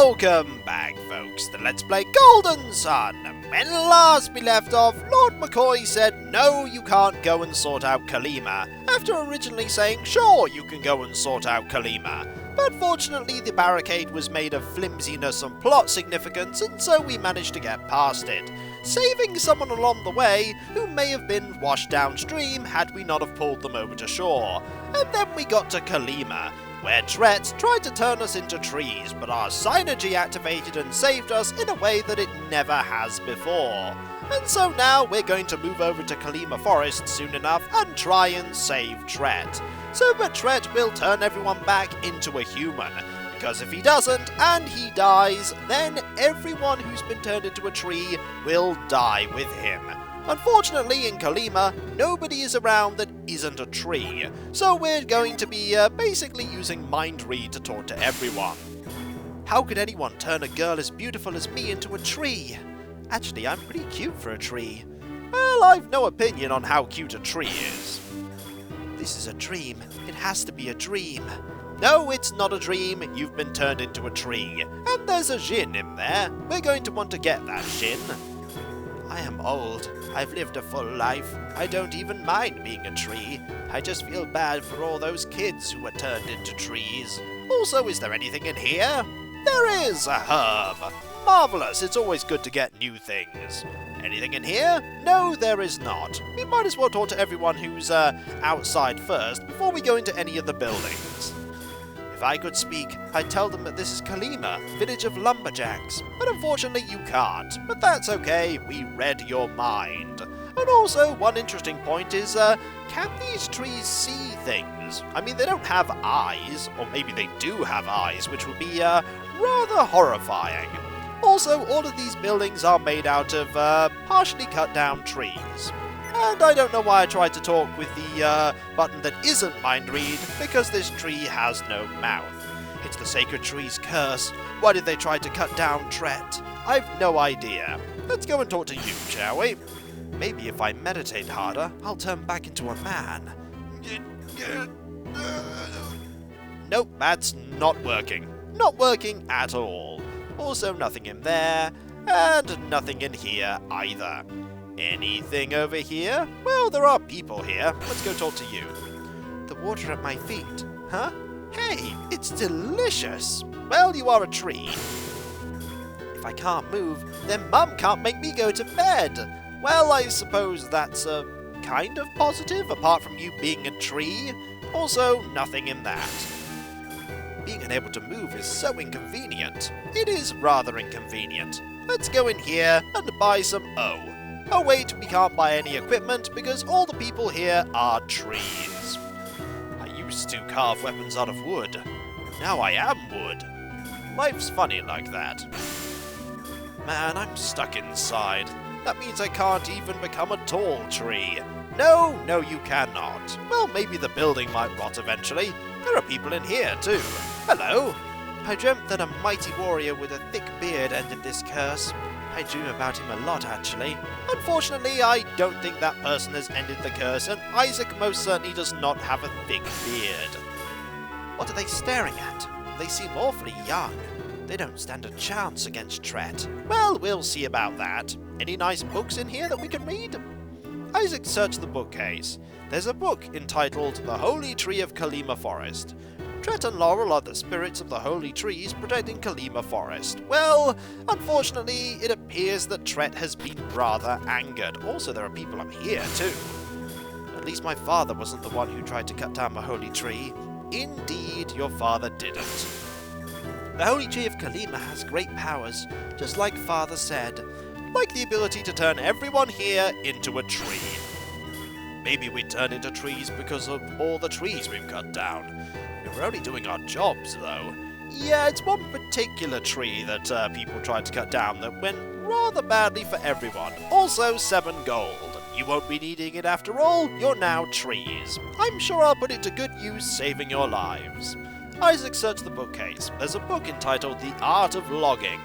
Welcome back, folks, to Let's Play Golden Sun. When last we left off, Lord McCoy said, no, you can't go and sort out Kolima, after originally saying, sure, you can go and sort out Kolima. But fortunately, the barricade was made of flimsiness and plot significance, and so we managed to get past it, saving someone along the way who may have been washed downstream had we not have pulled them over to shore. And then we got to Kolima, where Tret tried to turn us into trees, but our synergy activated and saved us in a way that it never has before. And so now we're going to move over to Kolima Forest soon enough and try and save Tret. So that Tret will turn everyone back into a human, because if he doesn't and he dies, then everyone who's been turned into a tree will die with him. Unfortunately, in Kolima, nobody is around that isn't a tree, so we're going to be basically using Mind Read to talk to everyone. How could anyone turn a girl as beautiful as me into a tree? Actually, I'm pretty cute for a tree. Well, I've no opinion on how cute a tree is. This is a dream. It has to be a dream. No, it's not a dream. You've been turned into a tree. And there's a Jin in there. We're going to want to get that Jin. I am old. I've lived a full life. I don't even mind being a tree. I just feel bad for all those kids who were turned into trees. Also, is there anything in here? There is a herb. Marvellous. It's always good to get new things. Anything in here? No, there is not. We might as well talk to everyone who's outside first before we go into any of the buildings. If I could speak, I'd tell them that this is Kolima, village of lumberjacks. But unfortunately you can't. But that's okay, we read your mind. And also, one interesting point is, can these trees see things? I mean, they don't have eyes, or maybe they do have eyes, which would be rather horrifying. Also, all of these buildings are made out of partially cut down trees. And I don't know why I tried to talk with the button that isn't Mind Read, because this tree has no mouth. It's the sacred tree's curse. Why did they try to cut down Tret? I've no idea. Let's go and talk to you, shall we? Maybe if I meditate harder, I'll turn back into a man. Nope, that's not working. Not working at all. Also nothing in there, and nothing in here either. Anything over here? Well, there are people here. Let's go talk to you. The water at my feet. Huh? Hey, it's delicious. Well, you are a tree. If I can't move, then Mum can't make me go to bed. Well, I suppose that's a kind of positive, apart from you being a tree. Also, nothing in that. Being unable to move is so inconvenient. It is rather inconvenient. Let's go in here and buy some Oh wait, we can't buy any equipment because all the people here are trees. I used to carve weapons out of wood. Now I am wood. Life's funny like that. Man, I'm stuck inside. That means I can't even become a tall tree. No, you cannot. Well, maybe the building might rot eventually. There are people in here too. Hello. I dreamt that a mighty warrior with a thick beard ended this curse. I dream about him a lot, actually. Unfortunately, I don't think that person has ended the curse, and Isaac most certainly does not have a thick beard. What are they staring at? They seem awfully young. They don't stand a chance against Tret. Well, we'll see about that. Any nice books in here that we can read? Isaac searched the bookcase. There's a book entitled The Holy Tree of Kolima Forest. Tret and Laurel are the spirits of the holy trees protecting Kolima Forest. Well, unfortunately, it appears that Tret has been rather angered. Also, there are people up here, too. At least my father wasn't the one who tried to cut down my holy tree. Indeed, your father didn't. The Holy Tree of Kolima has great powers, just like Father said, like the ability to turn everyone here into a tree. Maybe we turn into trees because of all the trees we've cut down. We're only doing our jobs, though. Yeah, it's one particular tree that people tried to cut down that went rather badly for everyone. Also, 7 gold. You won't be needing it after all. You're now trees. I'm sure I'll put it to good use saving your lives. Isaac searched the bookcase. There's a book entitled The Art of Logging.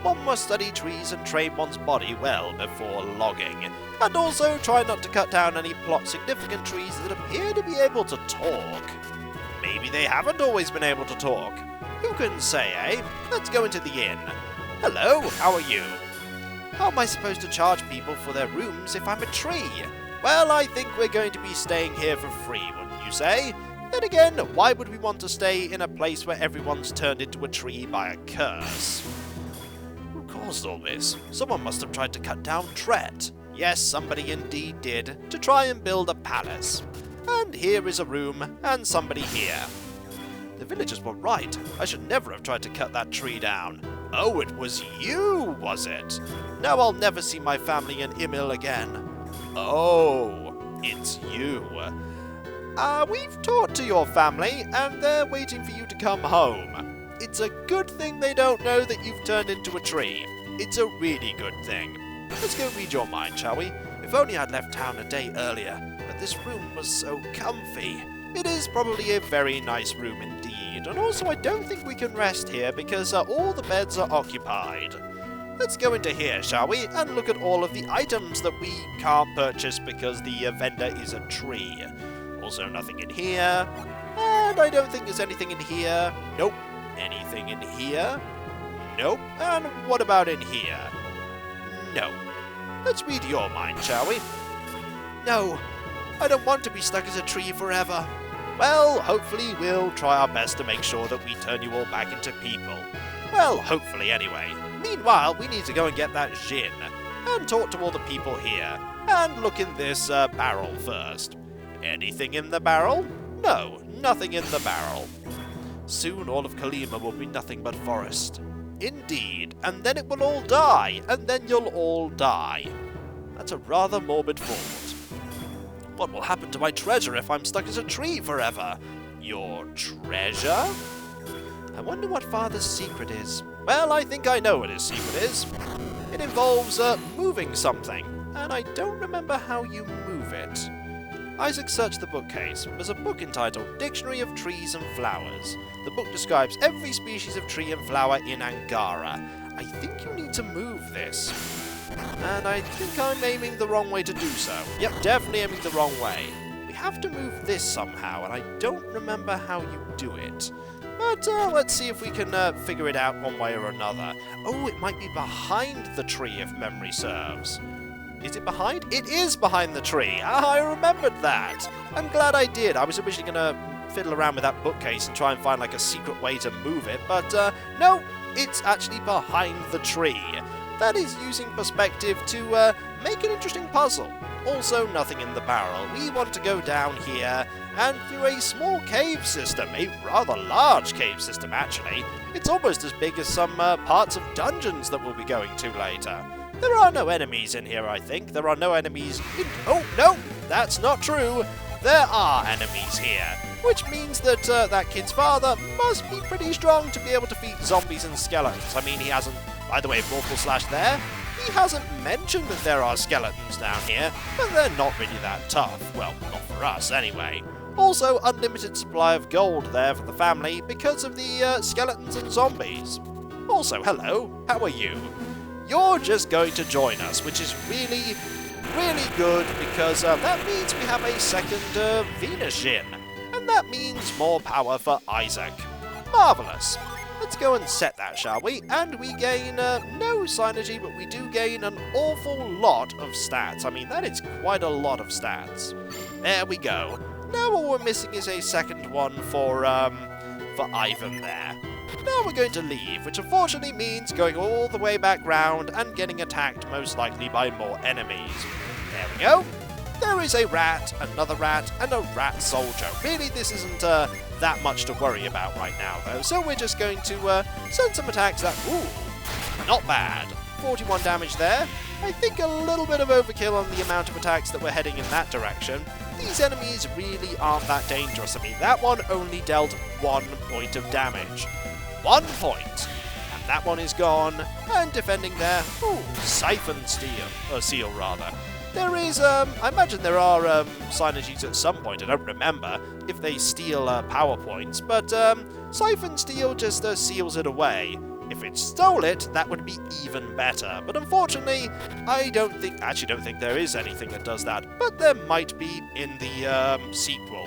One must study trees and train one's body well before logging. And also try not to cut down any plot-significant trees that appear to be able to talk. Maybe they haven't always been able to talk. Who can say, eh? Let's go into the inn. Hello, how are you? How am I supposed to charge people for their rooms if I'm a tree? Well, I think we're going to be staying here for free, wouldn't you say? Then again, why would we want to stay in a place where everyone's turned into a tree by a curse? Who caused all this? Someone must have tried to cut down Tret. Yes, somebody indeed did, to try and build a palace. And here is a room, and somebody here. The villagers were right. I should never have tried to cut that tree down. Oh, it was you, was it? Now I'll never see my family in Imil again. Oh, it's you. We've talked to your family, and they're waiting for you to come home. It's a good thing they don't know that you've turned into a tree. It's a really good thing. Let's go read your mind, shall we? If only I'd left town a day earlier, but this room was so comfy. It is probably a very nice room indeed, and also I don't think we can rest here because all the beds are occupied. Let's go into here, shall we, and look at all of the items that we can't purchase because the vendor is a tree. Also nothing in here, and I don't think there's anything in here. Nope. Anything in here? Nope. And what about in here? No. Let's read your mind, shall we? No. I don't want to be stuck as a tree forever. Well, hopefully we'll try our best to make sure that we turn you all back into people. Well, hopefully anyway. Meanwhile, we need to go and get that Jin, and talk to all the people here, and look in this barrel first. Anything in the barrel? No, nothing in the barrel. Soon all of Kolima will be nothing but forest. Indeed, and then it will all die, and then you'll all die. That's a rather morbid thought. What will happen to my treasure if I'm stuck as a tree forever? Your treasure? I wonder what Father's secret is. Well, I think I know what his secret is. It involves moving something, and I don't remember how you move it. Isaac searched the bookcase. There's a book entitled Dictionary of Trees and Flowers. The book describes every species of tree and flower in Angara. I think you need to move this. And I think I'm aiming the wrong way to do so. Yep, definitely aiming the wrong way. We have to move this somehow, and I don't remember how you do it. But let's see if we can figure it out one way or another. Oh, it might be behind the tree if memory serves. Is it behind? It is behind the tree! Ah, I remembered that! I'm glad I did. I was originally going to fiddle around with that bookcase and try and find like a secret way to move it, but no, it's actually behind the tree. That is using perspective to make an interesting puzzle. Also, nothing in the barrel. We want to go down here and through a small cave system, a rather large cave system actually. It's almost as big as some parts of dungeons that we'll be going to later. There are no enemies in here, I think. There are no enemies in... Oh, no! That's not true! There are enemies here, which means that that kid's father must be pretty strong to be able to defeat zombies and skeletons. I mean, he hasn't... By the way, Vorpal Slash there, he hasn't mentioned that there are skeletons down here, but they're not really that tough. Well, not for us, anyway. Also, unlimited supply of gold there for the family because of the skeletons and zombies. Also, hello, how are you? You're just going to join us, which is really, really good because that means we have a second Venus Jin, and that means more power for Isaac. Marvellous. Let's go and set that, shall we? And we gain no synergy, but we do gain an awful lot of stats. I mean, that is quite a lot of stats. There we go. Now all we're missing is a second one for Ivan there. Now we're going to leave, which unfortunately means going all the way back round and getting attacked most likely by more enemies. There we go. There is a rat, another rat, and a rat soldier. Really, this isn't that much to worry about right now, though, so we're just going to send some attacks that... Ooh, not bad. 41 damage there. I think a little bit of overkill on the amount of attacks that we're heading in that direction. These enemies really aren't that dangerous. I mean, that one only dealt 1 point of damage. 1 point! And that one is gone. And defending there... Ooh, Siphon Seal, rather. There is, I imagine there are synergies at some point, I don't remember, if they steal power points, but Siphon Steel just seals it away. If it stole it, that would be even better. But unfortunately, I don't think there is anything that does that, but there might be in the sequel.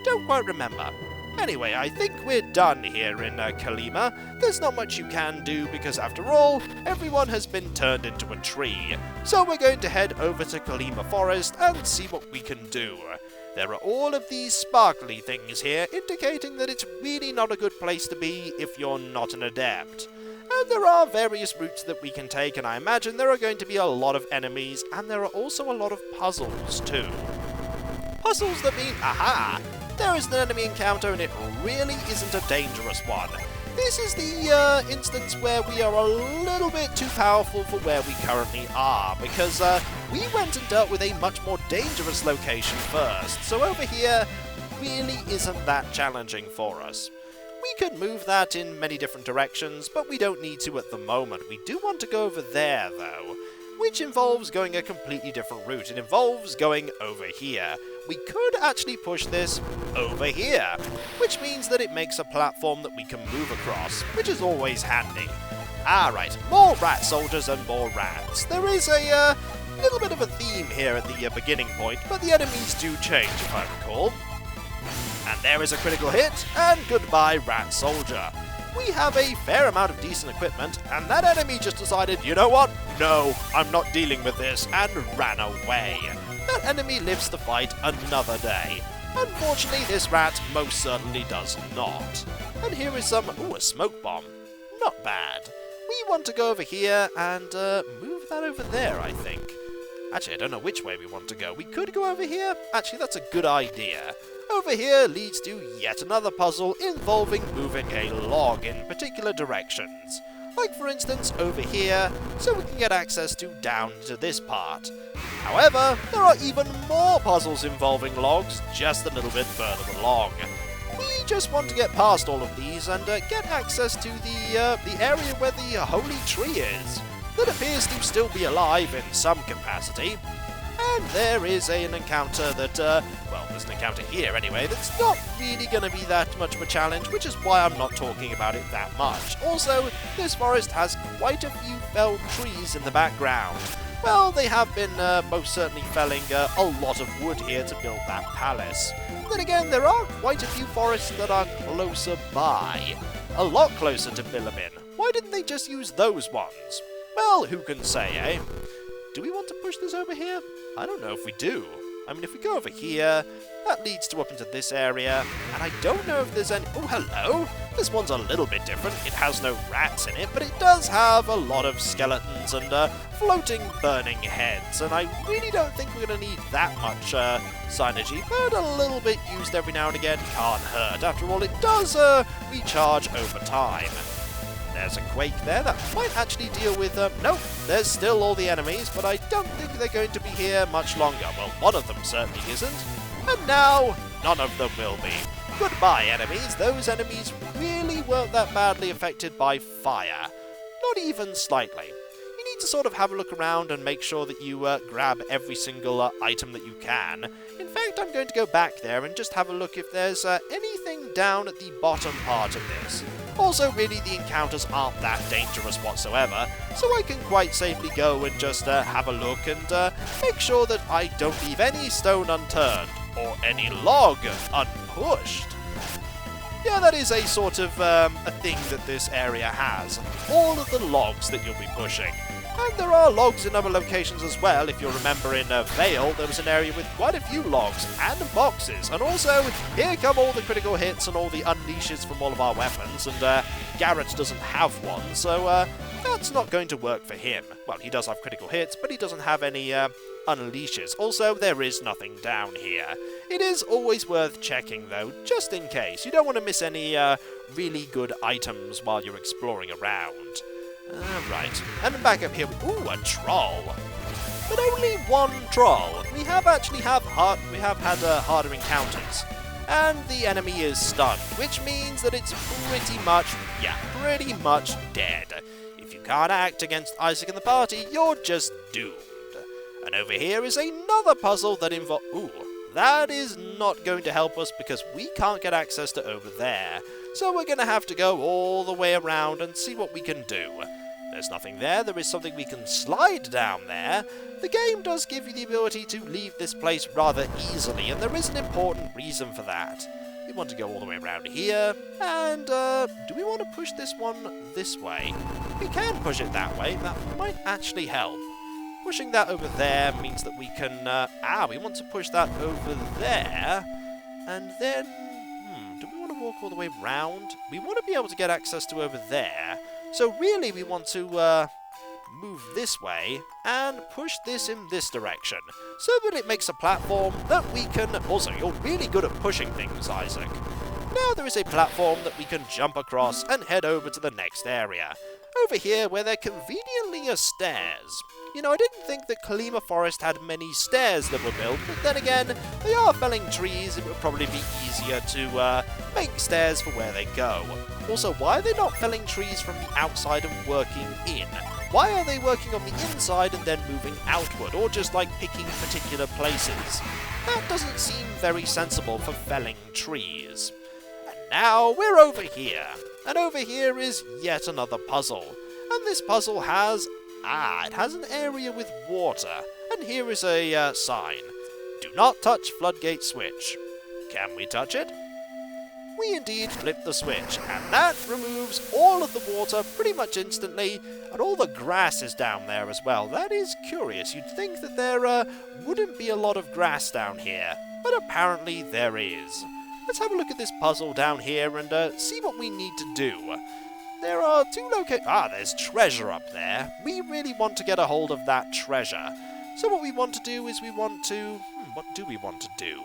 Don't quite remember. Anyway, I think we're done here in Kolima. There's not much you can do because, after all, everyone has been turned into a tree. So we're going to head over to Kolima Forest and see what we can do. There are all of these sparkly things here, indicating that it's really not a good place to be if you're not an adept. And there are various routes that we can take, and I imagine there are going to be a lot of enemies, and there are also a lot of puzzles too. Puzzles that mean, aha! There is an enemy encounter, and it really isn't a dangerous one. This is the instance where we are a little bit too powerful for where we currently are, because we went and dealt with a much more dangerous location first, so over here really isn't that challenging for us. We could move that in many different directions, but we don't need to at the moment. We do want to go over there, though, which involves going a completely different route. It involves going over here. We could actually push this over here, which means that it makes a platform that we can move across, which is always handy. Alright, more rat soldiers and more rats. There is a little bit of a theme here at the beginning point, but the enemies do change, if I recall. And there is a critical hit, and goodbye, rat soldier. We have a fair amount of decent equipment, and that enemy just decided, you know what? No, I'm not dealing with this, and ran away. That enemy lives to fight another day. Unfortunately, this rat most certainly does not. And here is some, a smoke bomb. Not bad. We want to go over here and move that over there, I think. Actually, I don't know which way we want to go. We could go over here. Actually, that's a good idea. Over here leads to yet another puzzle involving moving a log in particular directions. Like, for instance, over here, so we can get access to down to this part. However, there are even more puzzles involving logs just a little bit further along. We just want to get past all of these and get access to the area where the holy tree is, that appears to still be alive in some capacity. And there is an encounter that, well, there's an encounter here anyway, that's not really going to be that much of a challenge, which is why I'm not talking about it that much. Also, this forest has quite a few felled trees in the background. Well, they have been most certainly felling a lot of wood here to build that palace. Then again, there are quite a few forests that are closer by. A lot closer to Bilibin. Why didn't they just use those ones? Well, who can say, eh? Do we want to push this over here? I don't know if we do. I mean, if we go over here, that leads to up into this area, and I don't know if there's any... Oh, hello! This one's a little bit different. It has no rats in it, but it does have a lot of skeletons and floating burning heads, and I really don't think we're going to need that much synergy, but a little bit used every now and again can't hurt. After all, it does recharge over time. There's a quake there that might actually deal with... nope, there's still all the enemies, but I don't think they're going to be here much longer. Well, one of them certainly isn't. And now, none of them will be. Goodbye, enemies. Those enemies really weren't that badly affected by fire. Not even slightly. You need to sort of have a look around and make sure that you grab every single item that you can. In fact, I'm going to go back there and just have a look if there's anything down at the bottom part of this. Also, really, the encounters aren't that dangerous whatsoever, so I can quite safely go and just have a look and make sure that I don't leave any stone unturned, or any log unpushed. Yeah, that is a sort of a thing that this area has. All of the logs that you'll be pushing. And there are logs in other locations as well. If you remember in Vale, there was an area with quite a few logs and boxes. And also, here come all the critical hits and all the unleashes from all of our weapons. And Garrett doesn't have one, so that's not going to work for him. Well, he does have critical hits, but he doesn't have any unleashes. Also, there is nothing down here. It is always worth checking, though, just in case. You don't want to miss any really good items while you're exploring around. Right, and back up here, ooh, a troll. But only one troll. We have had harder encounters. And the enemy is stunned, which means that it's pretty much dead. If you can't act against Isaac and the party, you're just doomed. And over here is another puzzle that involves... Ooh, that is not going to help us because we can't get access to over there. So we're going to have to go all the way around and see what we can do. There's nothing there. There is something we can slide down there. The game does give you the ability to leave this place rather easily, and there is an important reason for that. want to go all the way around here. And do we want to push this one this way? We can push it that way. That might actually help. Pushing that over there means that we can... we want to push that over there. And then... do we want to walk all the way round? We want to be able to get access to over there. So really we want to move this way and push this in this direction. So that it makes a platform that we can... Also, you're really good at pushing things, Isaac. Now there is a platform that we can jump across and head over to the next area. Over here where there conveniently are stairs. You know, I didn't think that Kolima Forest had many stairs that were built, but then again, they are felling trees. It would probably be easier to make stairs for where they go. Also, why are they not felling trees from the outside and working in? Why are they working on the inside and then moving outward, or just like picking particular places? That doesn't seem very sensible for felling trees. And now we're over here. And over here is yet another puzzle. And this puzzle has... it has an area with water. And here is a sign. Do not touch Floodgate switch. Can we touch it? We indeed flip the switch, and that removes all of the water pretty much instantly, and all the grass is down there as well. That is curious. You'd think that there wouldn't be a lot of grass down here, but apparently there is. Let's have a look at this puzzle down here and see what we need to do. There are two locations... there's treasure up there. We really want to get a hold of that treasure. So what we want to do is we want to... what do we want to do?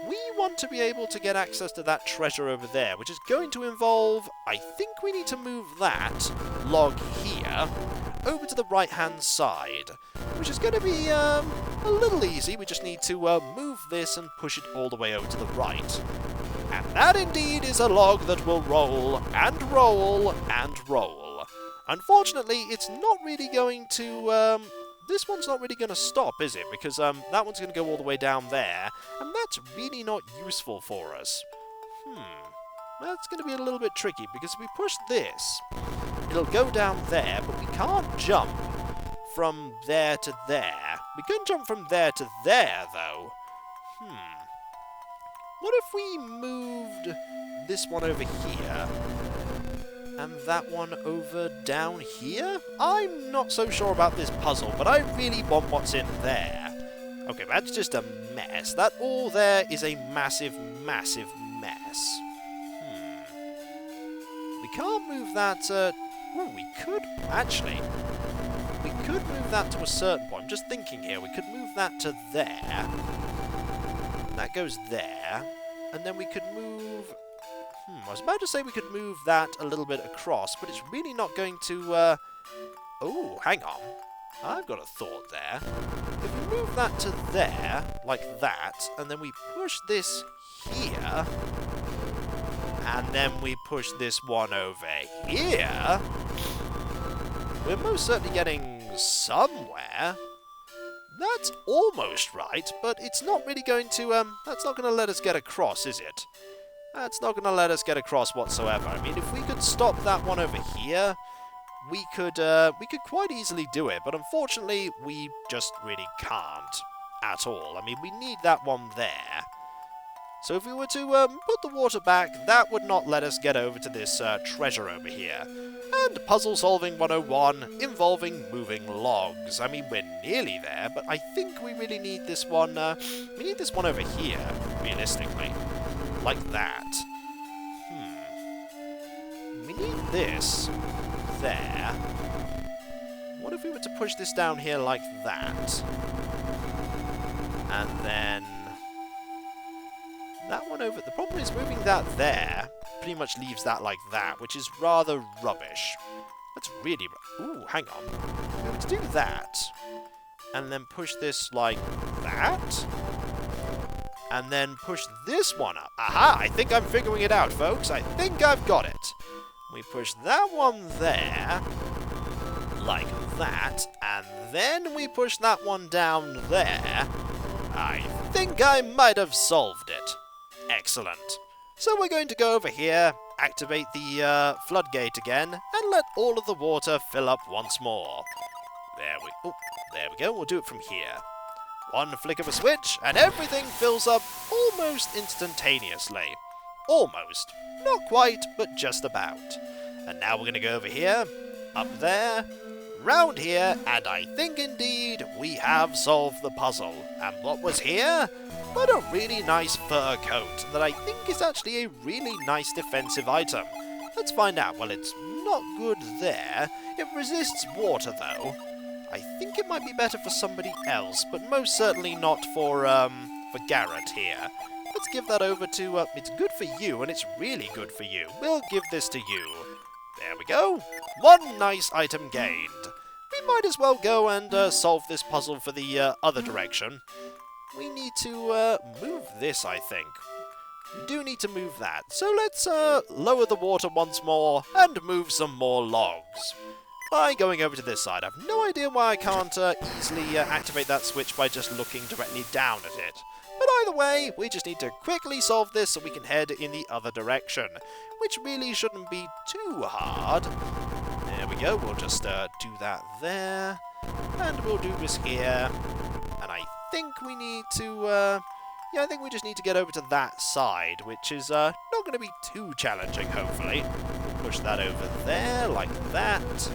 We want to be able to get access to that treasure over there, which is going to involve... I think we need to move that log here over to the right-hand side, which is going to be a little easy. We just need to move this and push it all the way over to the right. And that indeed is a log that will roll and roll and roll. Unfortunately, it's not really going to... this one's not really going to stop, is it? Because that one's going to go all the way down there, and that's really not useful for us. That's going to be a little bit tricky, because if we push this, it'll go down there, but we can't jump from there to there. We can jump from there to there, though. What if we moved this one over here, and that one over down here? I'm not so sure about this puzzle, but I really want what's in there. Okay, that's just a mess. That all there is a massive, massive mess. We can't move that, we could, actually. We could move that to a certain point. I'm just thinking here. We could move that to there. That goes there. And then we could move... I was about to say we could move that a little bit across, but it's really not going to, Oh, hang on. I've got a thought there. If we move that to there, like that, and then we push this here, and then we push this one over here, we're most certainly getting somewhere. That's almost right, but it's not really going to, that's not going to let us get across, is it? That's not going to let us get across whatsoever. I mean, if we could stop that one over here, we could quite easily do it, but unfortunately, we just really can't at all. I mean, we need that one there. So if we were to put the water back, that would not let us get over to this treasure over here. And Puzzle Solving 101 involving moving logs. I mean, we're nearly there, but I think we really need this one, we need this one over here, realistically. Like that. We need this there. What if we were to push this down here like that? And then... that one over... The problem is moving that there pretty much leaves that like that, which is rather rubbish. That's really... Ooh, hang on. If we were to do that, and then push this like that, and then push this one up. Aha! I think I'm figuring it out, folks. I think I've got it. We push that one there, like that, and then we push that one down there. I think I might have solved it. Excellent. So we're going to go over here, activate the floodgate again, and let all of the water fill up once more. There we go. We'll do it from here. One flick of a switch, and everything fills up almost instantaneously. Almost. Not quite, but just about. And now we're going to go over here, up there, round here, and I think indeed we have solved the puzzle. And what was here? But a really nice fur coat that I think is actually a really nice defensive item. Let's find out. Well, it's not good there. It resists water, though. I think it might be better for somebody else, but most certainly not for Garrett here. Let's give that over to, it's good for you, and it's really good for you. We'll give this to you. There we go. One nice item gained. We might as well go and solve this puzzle for the other direction. We need to move this, I think. We do need to move that. So let's lower the water once more and move some more logs. By going over to this side. I have no idea why I can't easily activate that switch by just looking directly down at it. But either way, we just need to quickly solve this so we can head in the other direction, which really shouldn't be too hard. There we go, we'll just do that there, and we'll do this here, and I think we need to, I think we just need to get over to that side, which is not going to be too challenging, hopefully. Push that over there, like that.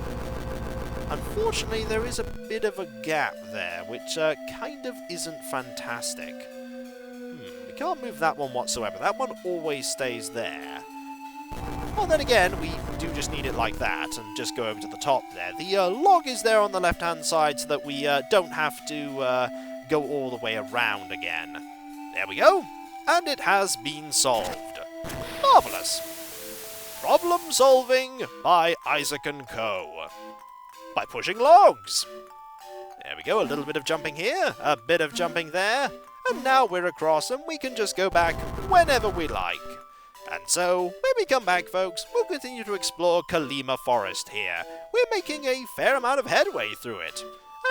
Unfortunately, there is a bit of a gap there, which kind of isn't fantastic. We can't move that one whatsoever. That one always stays there. Well, then again, we do just need it like that, and just go over to the top there. The log is there on the left-hand side, so that we don't have to go all the way around again. There we go, and it has been solved. Marvellous. Problem solving by Isaac & Co. By pushing logs. There we go, a little bit of jumping here, a bit of jumping there, and now we're across and we can just go back whenever we like. And so, when we come back, folks, we'll continue to explore Kolima Forest here. We're making a fair amount of headway through it.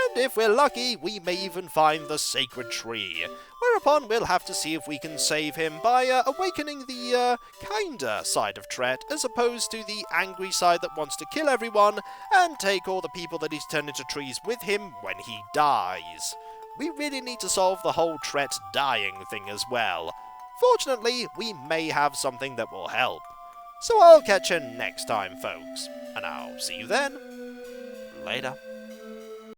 And if we're lucky, we may even find the sacred tree. Whereupon we'll have to see if we can save him by awakening the kinder side of Tret, as opposed to the angry side that wants to kill everyone and take all the people that he's turned into trees with him when he dies. We really need to solve the whole Tret dying thing as well. Fortunately, we may have something that will help. So I'll catch you next time, folks. And I'll see you then. Later.